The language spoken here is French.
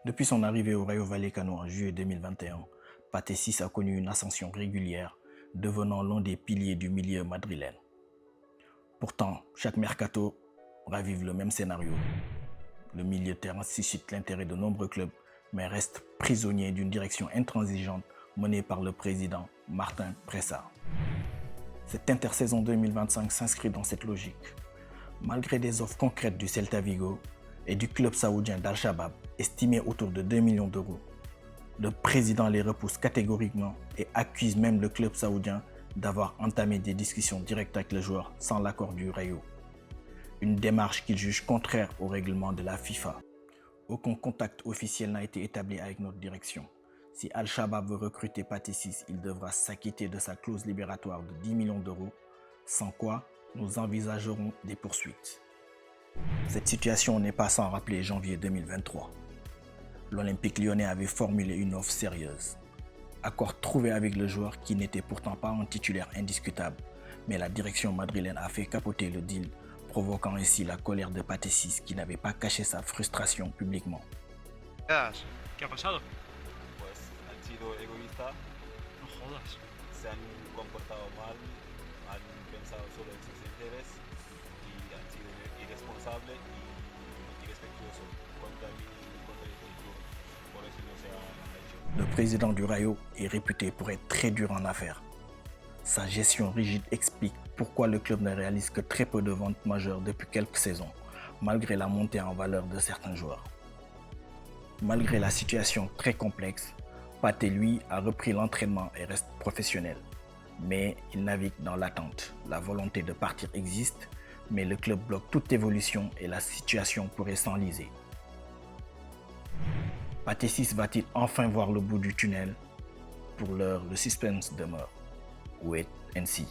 Depuis son arrivée au Rayo Vallecano en juillet 2021, Pathé Ciss a connu une ascension régulière, devenant l'un des piliers du milieu madrilène. Pourtant, chaque mercato ravive le même scénario. Le milieu de terrain suscite l'intérêt de nombreux clubs, mais reste prisonnier d'une direction intransigeante menée par le président Martín Presa. Cette intersaison 2025 s'inscrit dans cette logique. Malgré des offres concrètes du Celta Vigo et du club saoudien d'Al-Shabab, estimées autour de 2 millions d'euros, le président les repousse catégoriquement et accuse même le club saoudien d'avoir entamé des discussions directes avec le joueur sans l'accord du Rayo. Une démarche qu'il juge contraire au règlement de la FIFA. Aucun contact officiel n'a été établi avec notre direction. Si Al-Shabab veut recruter Pathé Ciss, il devra s'acquitter de sa clause libératoire de 10 millions d'euros, sans quoi nous envisagerons des poursuites. Cette situation n'est pas sans rappeler janvier 2023. L'Olympique lyonnais avait formulé une offre sérieuse. Accord trouvé avec le joueur qui n'était pourtant pas un titulaire indiscutable, mais la direction madrilène a fait capoter le deal, provoquant ainsi la colère de Pathé Ciss qui n'avait pas caché sa frustration publiquement. ¿Qué ha pasado? Pues han sido egoístas, No jodas. se han comportado mal, han pensado solo en sus intereses y han sido irresponsables y irrespetuosos contra mí y contra el club. Por eso no se han hecho. Le président du Rayo est réputé pour être très dur en affaires. Sa gestion rigide explique pourquoi le club ne réalise que très peu de ventes majeures depuis quelques saisons, malgré la montée en valeur de certains joueurs. Malgré la situation très complexe, Pathé, lui, a repris l'entraînement et reste professionnel. Mais il navigue dans l'attente. La volonté de partir existe, mais le club bloque toute évolution et la situation pourrait s'enliser. Pathé Ciss va-t-il enfin voir le bout du tunnel? Pour l'heure, le suspense demeure. Wait and see.